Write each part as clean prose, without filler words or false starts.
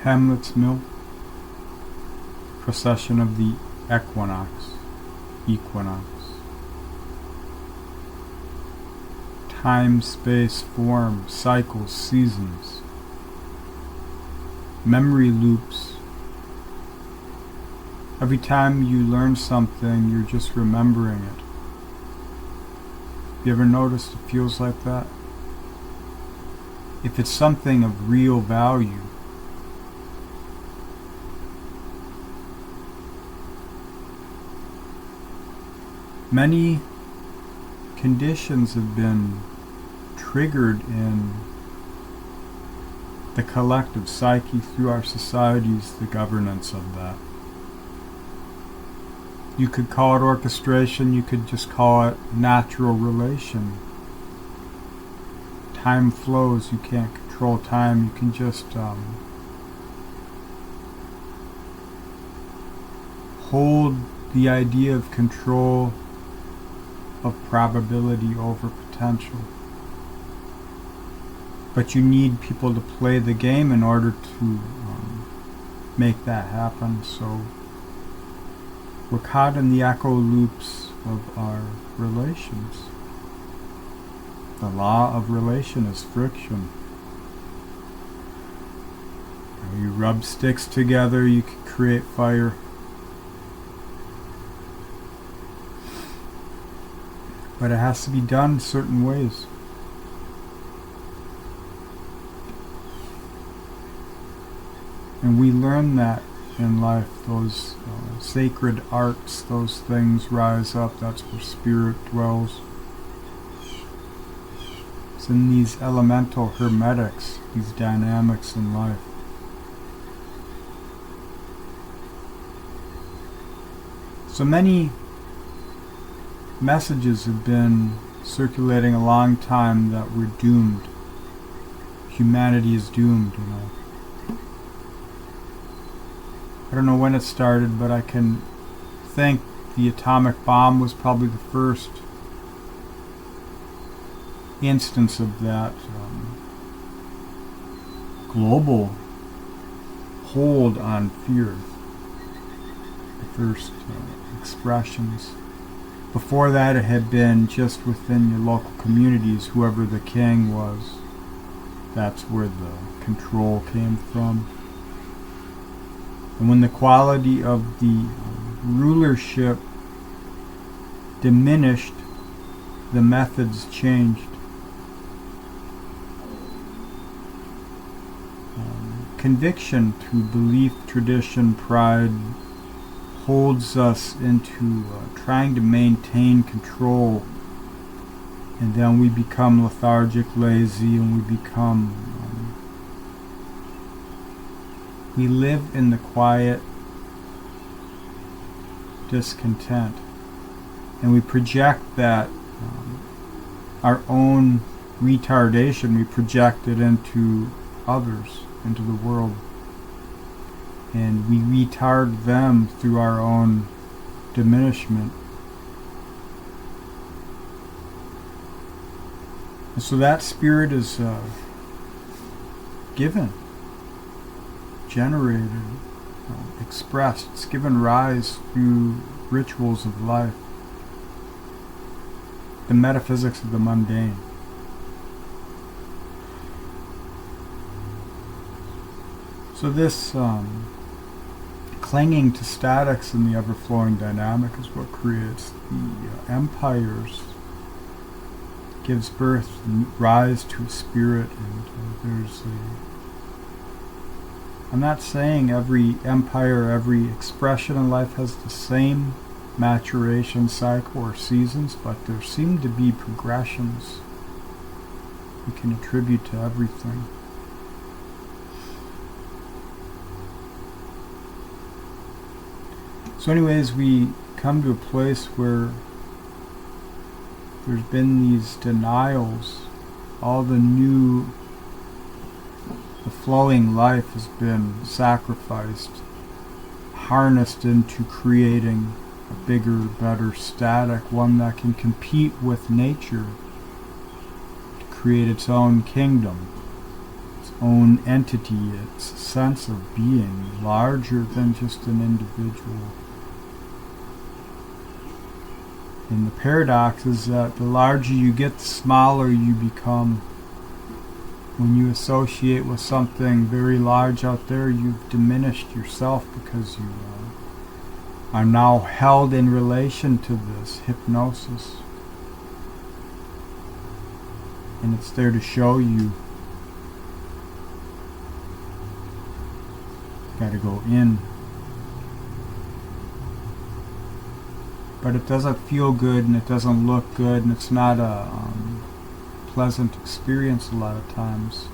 Hamlet's Mill, procession of the equinox, time, space, form, cycles, seasons, memory loops. Every time you learn something, you're just remembering it. You ever noticed it feels like that? If it's something of real value, many conditions have been triggered in the collective psyche through our societies, the governance of that. You could call it orchestration, you could just call it natural relation. Time flows, you can't control time, you can just hold the idea of control of probability over potential. But you need people to play the game in order to make that happen. So we're caught in the echo loops of our relations. The law of relation is friction. When you rub sticks together, you can create fire. But it has to be done certain ways. And we learn that in life, those sacred arts, those things rise up, that's where spirit dwells. It's in these elemental hermetics, these dynamics in life. So many messages have been circulating a long time that we're doomed. Humanity is doomed, you know. I don't know when it started, but I can think the atomic bomb was probably the first instance of that global hold on fear. The first expressions. Before that, it had been just within your local communities, whoever the king was. That's where the control came from. And when the quality of the rulership diminished, the methods changed. Conviction through belief, tradition, pride holds us into trying to maintain control, and then we become lethargic, lazy, and we become we live in the quiet discontent, and we project that our own retardation, we project it into others, into the world, and we retard them through our own diminishment. And so that spirit is given, generated, expressed. It's given rise through rituals of life, the metaphysics of the mundane. So this clinging to statics in the ever-flowing dynamic is what creates the empires, gives birth and rise to a spirit, and I'm not saying every empire, every expression in life has the same maturation cycle or seasons, but there seem to be progressions we can attribute to everything. So anyways, we come to a place where there's been these denials. All the flowing life has been sacrificed, harnessed into creating a bigger, better static, one that can compete with nature to create its own kingdom, its own entity, its sense of being, larger than just an individual. And the paradox is that the larger you get, the smaller you become. When you associate with something very large out there, you've diminished yourself because you are now held in relation to this hypnosis. And it's there to show you gotta go in. But it doesn't feel good, and it doesn't look good, and it's not a pleasant experience a lot of times.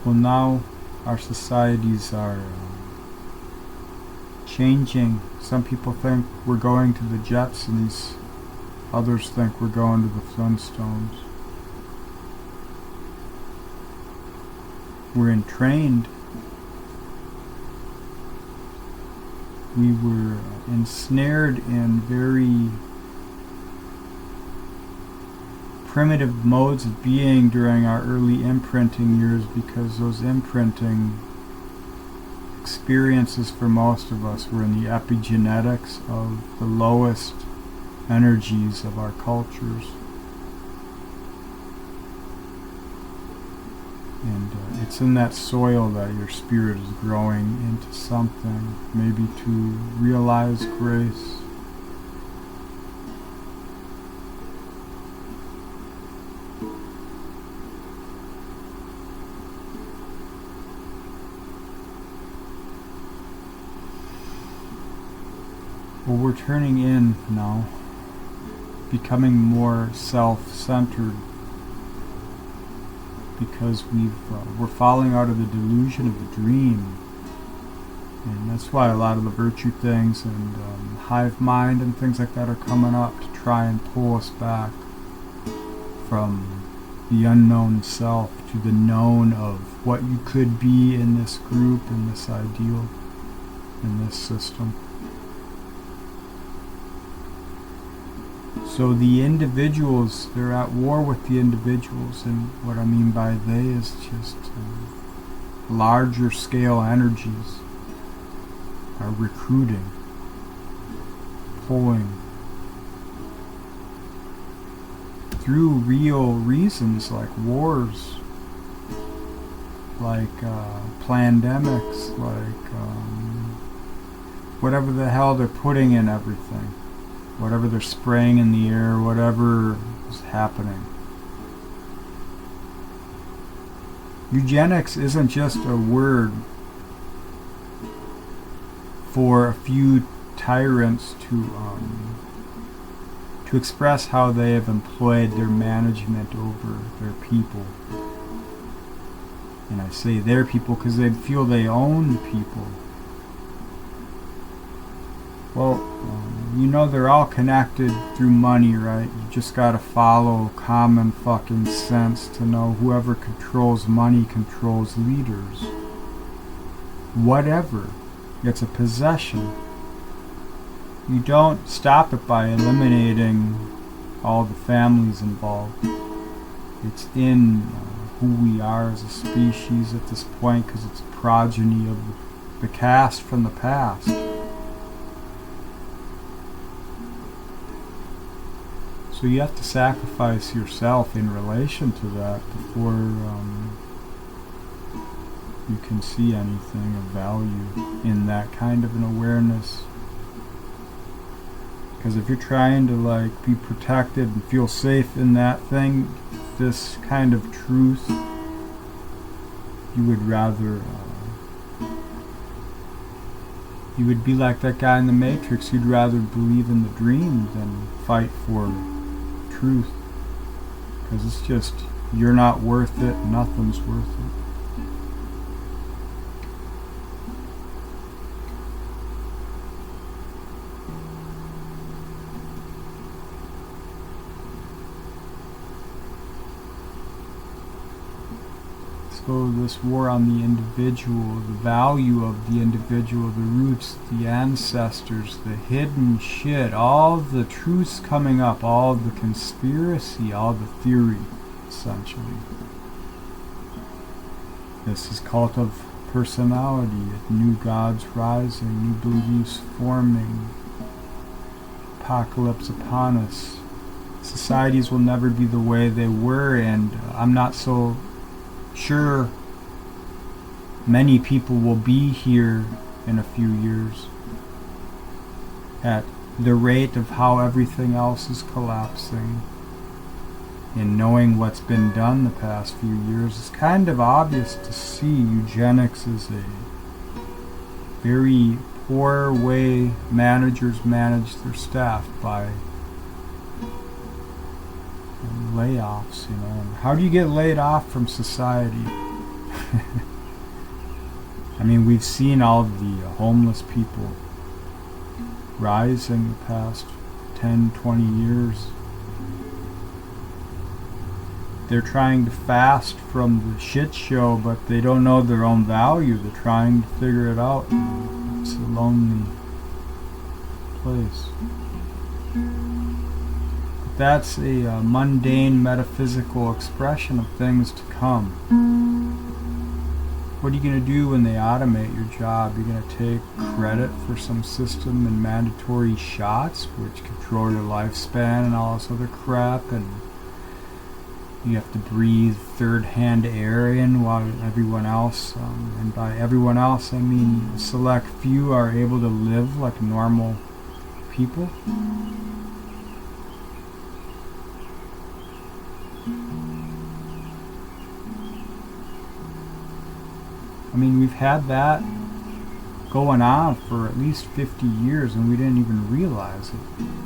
Well, now our societies are changing. Some people think we're going to the Jetsons, others think we're going to the Flintstones. We're entrained. We were ensnared in very primitive modes of being during our early imprinting years, because those imprinting experiences for most of us were in the epigenetics of the lowest energies of our cultures. And it's in that soil that your spirit is growing into something, maybe to realize grace. Well, we're turning in now, becoming more self-centered, because we're falling out of the delusion of the dream. And that's why a lot of the virtue things and hive mind and things like that are coming up, to try and pull us back from the unknown self to the known of what you could be in this group, in this ideal, in this system. So the individuals, they're at war with the individuals, and what I mean by they is just larger scale energies are recruiting, pulling through real reasons like wars, like pandemics, like whatever the hell they're putting in everything. Whatever they're spraying in the air, whatever is happening. Eugenics isn't just a word for a few tyrants to express how they have employed their management over their people. And I say their people because they feel they own people. Well, you know they're all connected through money, right? You just gotta follow common fucking sense to know whoever controls money controls leaders. Whatever. It's a possession. You don't stop it by eliminating all the families involved. It's in who we are as a species at this point, because it's a progeny of the caste from the past. So you have to sacrifice yourself in relation to that before you can see anything of value in that kind of an awareness. Because if you're trying to be protected and feel safe in that thing, this kind of truth, you would rather you would be like that guy in the Matrix. You'd rather believe in the dream than fight for truth, because it's just, you're not worth it, nothing's worth it. So this war on the individual, the value of the individual, the roots, the ancestors, the hidden shit, all the truths coming up, all the conspiracy, all the theory, essentially. This is cult of personality, new gods rising, new beliefs forming, apocalypse upon us. Societies will never be the way they were, and I'm not so sure many people will be here in a few years at the rate of how everything else is collapsing. And knowing what's been done the past few years, it's kind of obvious to see eugenics is a very poor way managers manage their staff, by layoffs, you know. How do you get laid off from society? I mean, we've seen all of the homeless people rising the past 10, 20 years. They're trying to fast from the shit show, but they don't know their own value. They're trying to figure it out. It's a lonely place. But that's a mundane metaphysical expression of things to come. What are you going to do when they automate your job? You're going to take credit for some system and mandatory shots, which control your lifespan and all this other crap, and you have to breathe third-hand air in while everyone else, and by everyone else I mean a select few, are able to live like normal people. I mean, we've had that going on for at least 50 years and we didn't even realize it.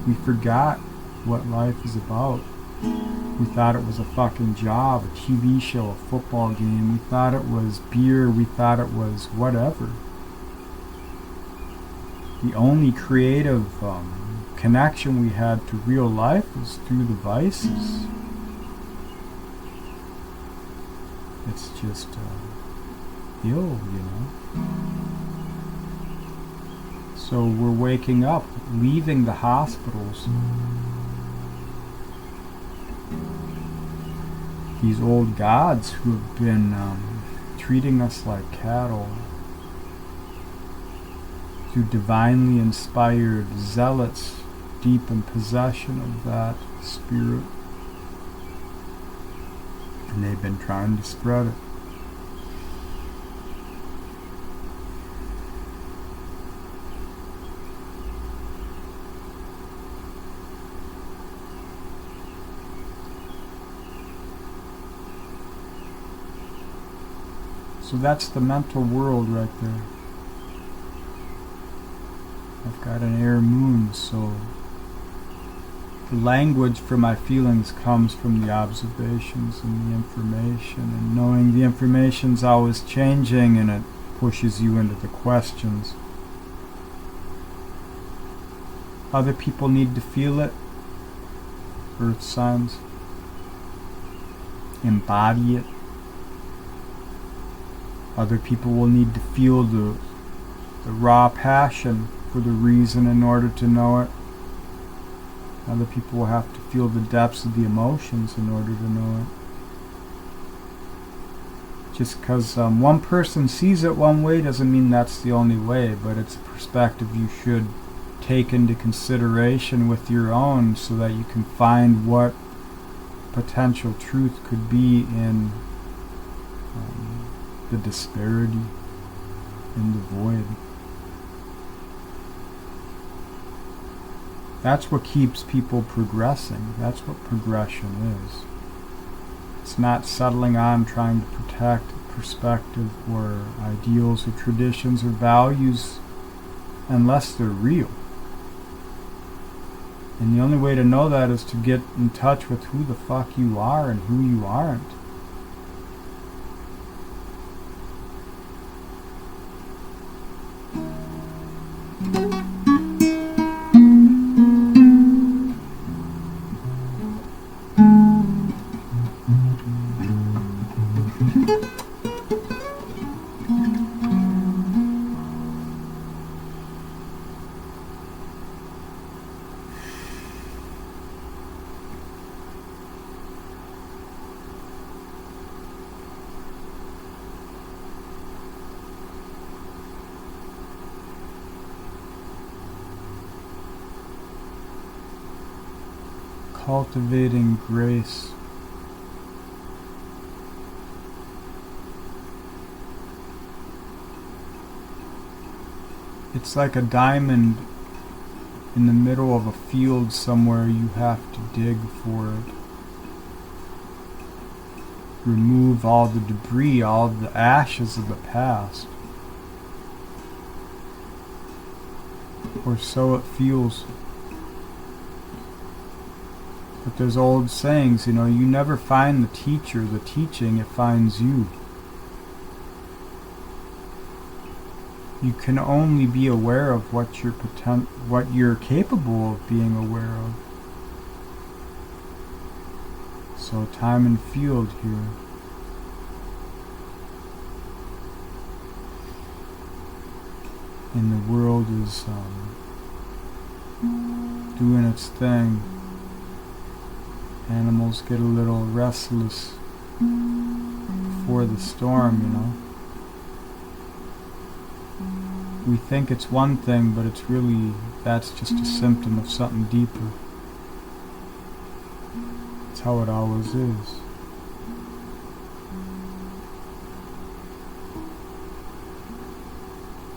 We forgot what life is about. We thought it was a fucking job, a TV show, a football game. We thought it was beer. We thought it was whatever. The only creative connection we had to real life was through the vices. It's just ill, you know. So we're waking up, leaving the hospitals. These old gods who have been treating us like cattle, through divinely inspired zealots deep in possession of that spirit. And they've been trying to spread it. So that's the mental world right there. I've got an air moon, so the language for my feelings comes from the observations and the information, and knowing the information's always changing and it pushes you into the questions. Other people need to feel it. Earth signs. Embody it. Other people will need to feel the raw passion for the reason in order to know it. Other people will have to feel the depths of the emotions in order to know it. Just because one person sees it one way doesn't mean that's the only way, but it's a perspective you should take into consideration with your own so that you can find what potential truth could be in the disparity, in the void. That's what keeps people progressing. That's what progression is. It's not settling on trying to protect perspective or ideals or traditions or values unless they're real. And the only way to know that is to get in touch with who the fuck you are and who you aren't. cultivating grace. It's like a diamond in the middle of a field somewhere. You have to dig for it. Remove all the debris, all the ashes of the past. Or so it feels. But there's old sayings, you never find the teacher, the teaching, it finds you. You can only be aware of what you're capable of being aware of. So time and field here. And the world is doing its thing. Animals get a little restless before the storm, We think it's one thing, but it's really, that's just a symptom of something deeper. That's how it always is.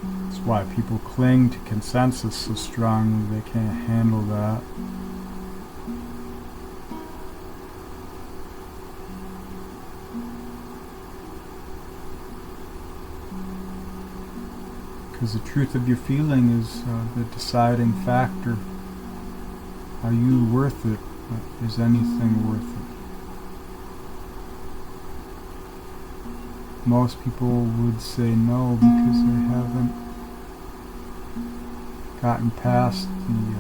That's why people cling to consensus so strongly, they can't handle that. Because the truth of your feeling is the deciding factor. Are you worth it? Is anything worth it? Most people would say no because they haven't gotten past the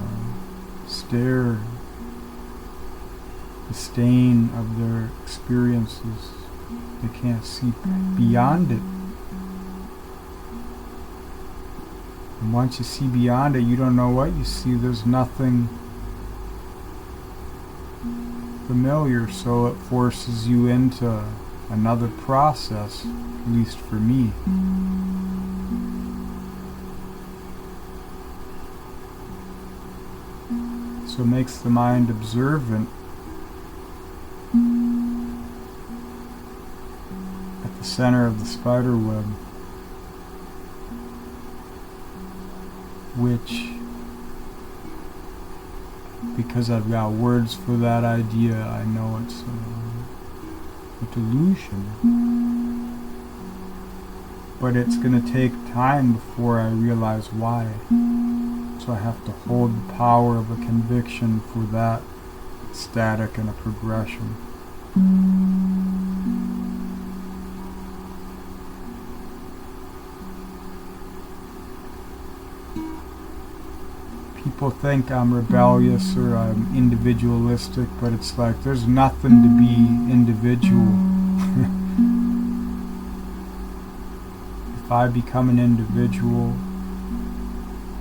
stare, the stain of their experiences. They can't see beyond it. And once you see beyond it, you don't know what you see. There's nothing familiar, so it forces you into another process, at least for me. So it makes the mind observant at the center of the spider web, which, because I've got words for that idea, I know it's a delusion. But it's going to take time before I realize why. So I have to hold the power of a conviction for that static and a progression. People think I'm rebellious or I'm individualistic, but it's like there's nothing to be individual. If I become an individual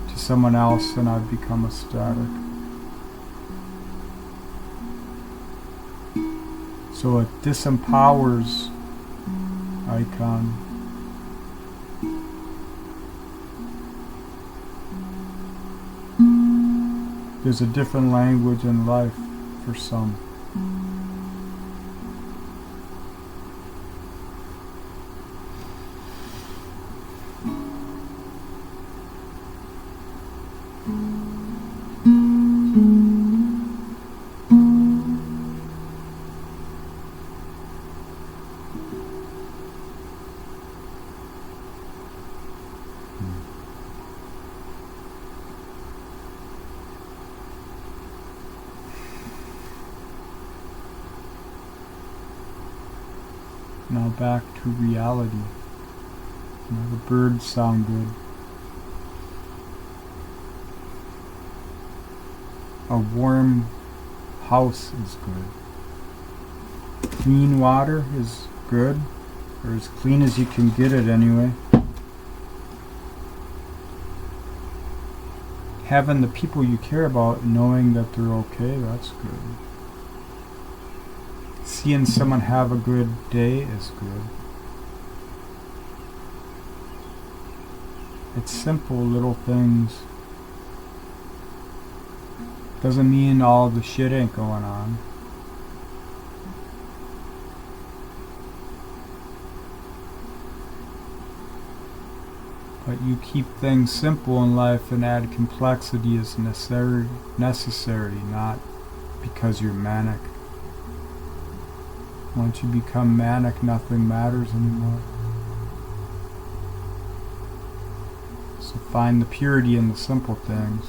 to someone else, then I've become a static. So it disempowers icon. There's a different language in life for some. Now back to reality. The birds sound good. A warm house is good. Clean water is good, or as clean as you can get it anyway. Having the people you care about knowing that they're okay, that's good. Seeing someone have a good day is good. It's simple little things. Doesn't mean all the shit ain't going on. But you keep things simple in life and add complexity as necessary, not because you're manic. Once you become manic, nothing matters anymore. So find the purity in the simple things.